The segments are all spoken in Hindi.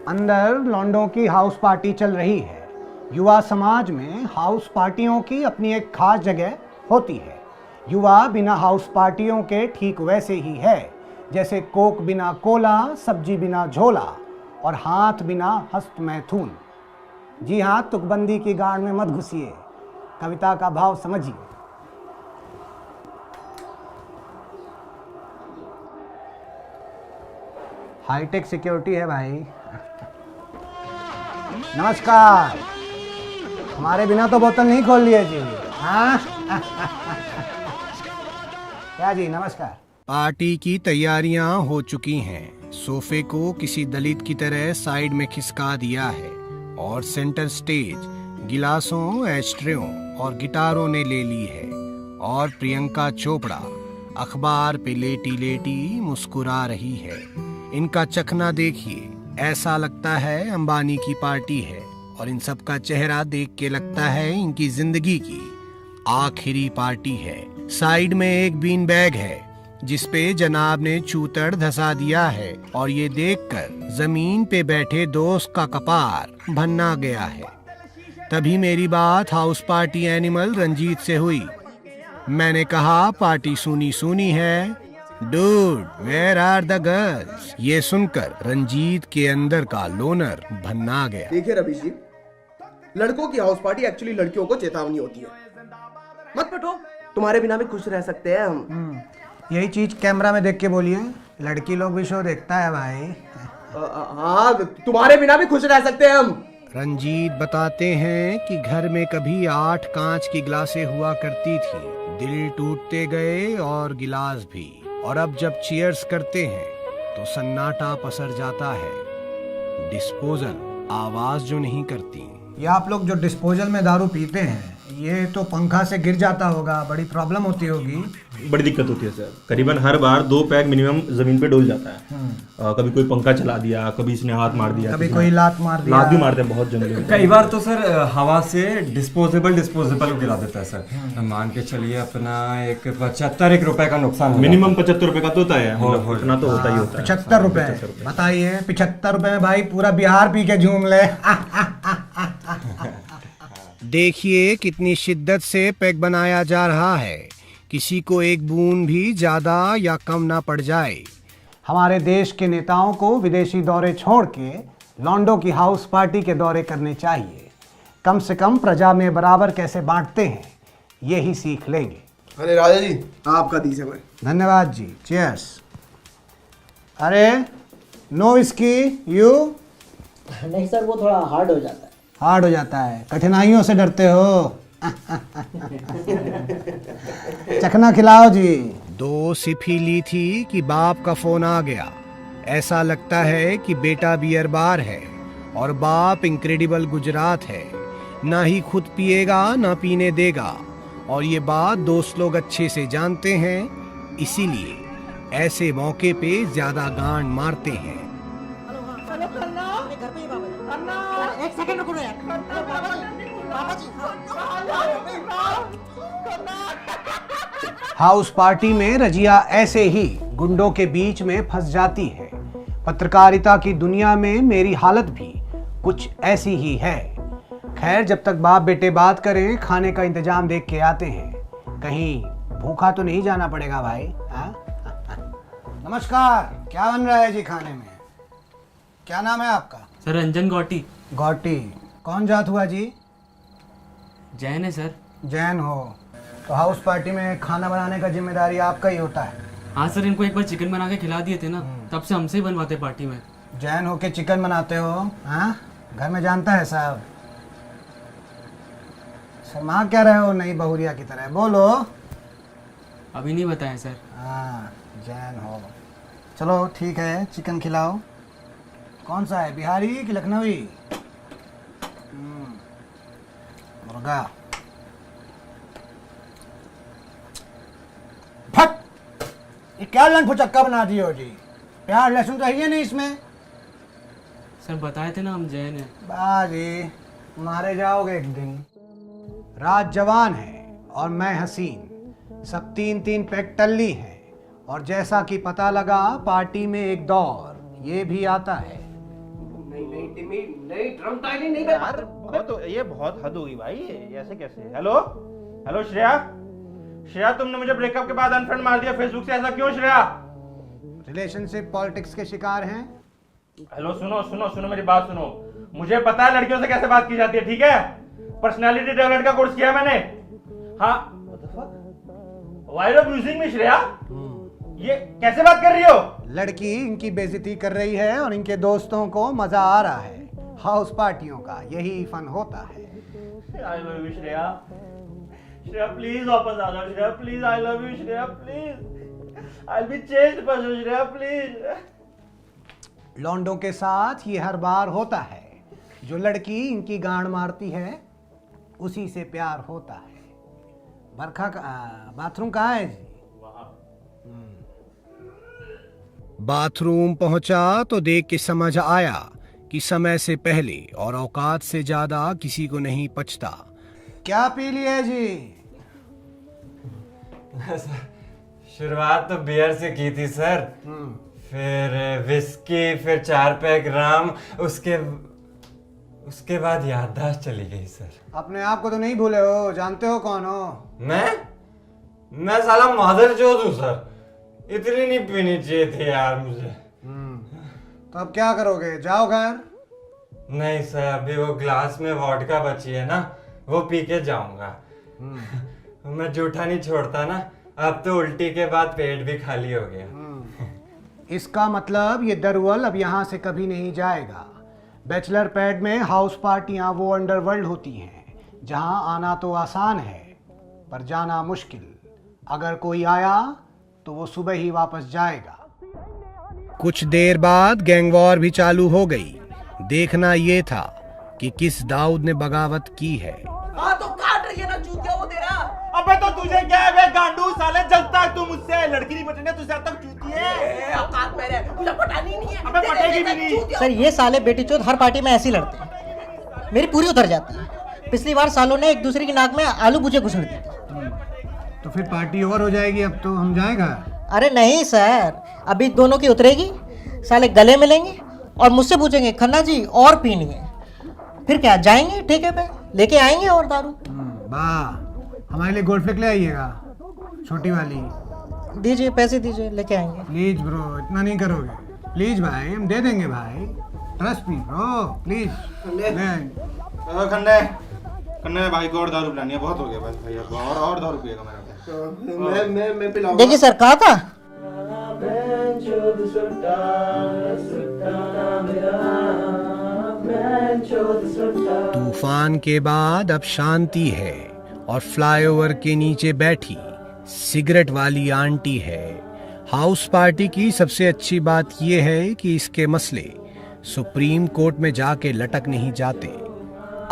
अंदर लौंडों की हाउस पार्टी चल रही है। युवा समाज में हाउस पार्टियों की अपनी एक खास जगह होती है। युवा बिना हाउस पार्टियों के ठीक वैसे ही है जैसे कोक बिना कोला, सब्जी बिना झोला और हाथ बिना हस्त मैथुन। जी हाँ, तुकबंदी की गाड़ में मत घुसिए, कविता का भाव समझिए। हाईटेक सिक्योरिटी है भाई। नमस्कार। हमारे बिना तो बोतल नहीं खोल लिए जी। हाँ क्या जी, नमस्कार। पार्टी की तैयारियां हो चुकी हैं। सोफे को किसी दलित की तरह साइड में खिसका दिया है और सेंटर स्टेज गिलासों, एस्ट्रेओं और गिटारों ने ले ली है। और प्रियंका चोपड़ा अखबार पे लेटी लेटी मुस्कुरा रही है। इनका चखना देखिए, ऐसा लगता है अंबानी की पार्टी है। और इन सब का चेहरा देख के लगता है इनकी जिंदगी की आखिरी पार्टी है। साइड में एक बीन बैग है जिसपे जनाब ने चूतड़ धसा दिया है और ये देखकर जमीन पे बैठे दोस्त का कपार भन्ना गया है। तभी मेरी बात हाउस पार्टी एनिमल रंजीत से हुई। मैंने कहा पार्टी सुनी सुनी है, dude where are the girls. ये सुनकर रंजीत के अंदर का लोनर भन्ना गया। देखिए रवीश जी, लड़कों की हाउस पार्टी एक्चुअली लड़कियों को चेतावनी होती है। मत पटो, तुम्हारे बिना भी खुश रह सकते हैं हम। यही चीज कैमरा में देख के बोलिए, लड़की लोग भी शो देखता है भाई। हाँ, तुम्हारे बिना भी खुश रह सकते हैं हम। रंजीत बताते हैं कि घर में कभी 8 कांच की गिलासें हुआ करती थी। दिल टूटते गए और गिलास भी। और अब जब चीयर्स करते हैं तो सन्नाटा पसर जाता है। डिस्पोजल आवाज जो नहीं करती। ये आप लोग जो डिस्पोजल में दारू पीते हैं, ये तो पंखा से गिर जाता होगा, बड़ी प्रॉब्लम होती होगी। बड़ी दिक्कत होती है सर। करीबन हर बार 2 पैक मिनिमम जमीन पे डोल जाता है। कभी कोई पंखा चला दिया, कभी इसने हाथ मार दिया, कभी कोई लात मार दिया। लात भी मारते हैं बहुत जंगली। कई बार तो सर हवा से डिस्पोजेबल गिरा देता है सर। मान के चलिए अपना एक 75 रुपए का नुकसान मिनिमम 75 रुपए का तो होता है, इतना तो होता ही होता है। 75 रुपए बताइए, 75 रुपए में भाई पूरा बिहार पी के झूम ले। देखिए कितनी शिद्दत से पैक बनाया जा रहा है, किसी को एक बूंद भी ज्यादा या कम ना पड़ जाए। हमारे देश के नेताओं को विदेशी दौरे छोड़ के लॉन्डो की हाउस पार्टी के दौरे करने चाहिए। कम से कम प्रजा में बराबर कैसे बांटते हैं, यही सीख लेंगे। अरे राजा जी, आपका दी समय। धन्यवाद जी, चीयर्स। अरे नो विस्की यू? नहीं सर, वो थोड़ा हार्ड हो जाता है। हार्ड हो जाता है, कठिनाइयों से डरते हो। चखना खिलाओ जी। 2 सिप ही ली थी कि बाप का फोन आ गया। ऐसा लगता है कि बेटा बियर बार है और बाप इनक्रेडिबल गुजरात है। ना ही खुद पिएगा ना पीने देगा। और ये बात दोस्त लोग अच्छे से जानते हैं, इसीलिए ऐसे मौके पे ज्यादा गांड मारते हैं। एक सेकंड रुको यार। हाउस पार्टी में रजिया ऐसे ही गुंडों के बीच में फंस जाती है। पत्रकारिता की दुनिया में मेरी हालत भी कुछ ऐसी ही है। खैर, जब तक बाप बेटे बात करें, खाने का इंतजाम देख के आते हैं। कहीं भूखा तो नहीं जाना पड़ेगा भाई। नमस्कार, क्या बन रहा है जी खाने में? क्या नाम है आपका? सर रंजन गौटी। गौटी, कौन जात हुआ जी? जैन है सर। जैन हो तो हाउस पार्टी में खाना बनाने का जिम्मेदारी आपका ही होता है। हाँ सर, इनको एक बार चिकन बना के खिला दिए थे ना, तब से हमसे ही बनवाते पार्टी में। जैन हो के चिकन बनाते हो? हाँ, घर में जानता है साहब। शर्मा क्या रहे हो नई बहुरिया की तरह, बोलो। अभी नहीं बताया सर। हाँ, जैन हो। चलो ठीक है, चिकन खिलाओ। कौन सा है, बिहारी कि लखनवी? मुर्गा। फट, ये क्या लन फुचक्का बना दिए हो जी? प्याज लहसुन चाहिए नहीं इसमें? सर बताए थे ना हम जैन हैं। बाजी, मारे जाओगे एक दिन। रात जवान है और मैं हसीन, सब 3-3 पैक टल्ली हैं। और जैसा कि पता लगा, पार्टी में एक दौर ये भी आता है। नहीं नहीं टिमी नहीं, ड्रम ताली नहीं यार ये बहुत हद होगी भाई, ये ऐसे कैसे? हेलो हेलो श्रेया, श्रेया तुमने मुझे ब्रेकअप के बाद अनफ्रेंड मार दिया फेसबुक से, ऐसा क्यों श्रेया? रिलेशनशिप पॉलिटिक्स के शिकार हैं। हेलो सुनो सुनो सुनो मेरी बात सुनो, मुझे पता है लड़कियों से कैसे बात की जाती है, ठीक है? पर्सनालिटी डेवलपमेंट का कोर्स किया मैंने। हाँ, व्हाई आर यू यूजिंग मी श्रेया? ये कैसे बात कर रही हो? लड़की इनकी बेइज्जती कर रही है और इनके दोस्तों को मजा आ रहा है। हाउस पार्टियों का यही फन होता है। I love you Shreya, Shreya please वापस आ जाओ Shreya, please I love you Shreya, please I will be changed person Shreya, please. लौंडों के साथ ये हर बार होता है। जो लड़की इनकी गांड मारती है उसी से प्यार होता है। बरखा का बाथरूम कहाँ है जी? बाथरूम पहुंचा तो देख के समझ आया कि समय से पहले और औकात से ज्यादा किसी को नहीं पचता। क्या पी लिया जी? शुरुआत तो बियर से की थी सर, फिर विस्की, फिर 4 पैक रम, उसके बाद याददाश्त चली गई सर। अपने आप को तो नहीं भूले हो, जानते हो कौन हो? मैं साला मादर चोद हूँ सर, इतनी नहीं पीनी चाहिए थी यार मुझे। तो अब क्या करोगे, जाओ घर? नहीं सर, अभी वो ग्लास में वोडका बची है ना, वो पी के जाऊंगा। मैं जूठा नहीं छोड़ता ना, अब तो उल्टी के बाद पेट भी खाली हो गया। इसका मतलब ये दरअसल अब यहाँ से कभी नहीं जाएगा। बैचलर पैड में हाउस पार्टियाँ वो अंडरवर्ल्ड होती हैं जहाँ आना तो आसान है पर जाना मुश्किल। अगर कोई आया तो वो सुबह ही वापस जाएगा। कुछ देर बाद गैंग वॉर भी चालू हो गई। देखना ये था कि किस दाऊद ने बगावत की है। हाँ तो काट रही है ना चूतिया वो तेरा। अबे तो तुझे क्या है बे गांडू, साले जलता है तू मुझसे, लड़की नहीं पटने तुझे अब तक चूती है। औकात मेरे, तुझे पटानी नहीं है। अबे पटेगी भी नहीं। सर ये साले बेटी चोद हर पार्टी में ऐसे ही लड़ते हैं, मेरी पूरी उतर जाती है। पिछली बार सालों ने एक दूसरे की नाक में आलू बुझे घुसड़ दी थी। तो फिर पार्टी ओवर हो जाएगी, अब तो हम जाएगा। अरे नहीं सर, अभी दोनों की उतरेगी, साले गले मिलेंगे और मुझसे पूछेंगे खन्ना जी और पीनी है, फिर क्या जाएंगे ठेके पे लेके आएंगे और दारू। वाह, हमारे लिए गोल्ड फ्लिक ले आइएगा, छोटी वाली। दीजिए पैसे दीजिए, लेके आएंगे। प्लीज ब्रो, इतना नहीं करोगे? प्लीज भाई, हम दे देंगे भाई, ट्रस्ट मी ब्रो, प्लीज ले आएंगे। खन्ने खन्ने भाई को और दारू पिलानी है, बहुत हो गया बस भैया को, और दारू पिएगा मेरा। मैं पिलाऊंगा। देखिए सर, कहा था तूफान के बाद अब शांति है और फ्लाईओवर के नीचे बैठी सिगरेट वाली आंटी है। हाउस पार्टी की सबसे अच्छी बात यह है कि इसके मसले सुप्रीम कोर्ट में जाके लटक नहीं जाते,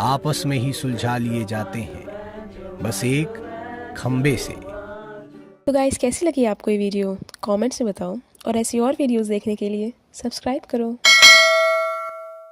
आपस में ही सुलझा लिए जाते हैं, बस एक खंबे से। तो गाइस कैसी लगी आपको ये वीडियो कमेंट्स में बताओ, और ऐसी और वीडियोस देखने के लिए सब्सक्राइब करो।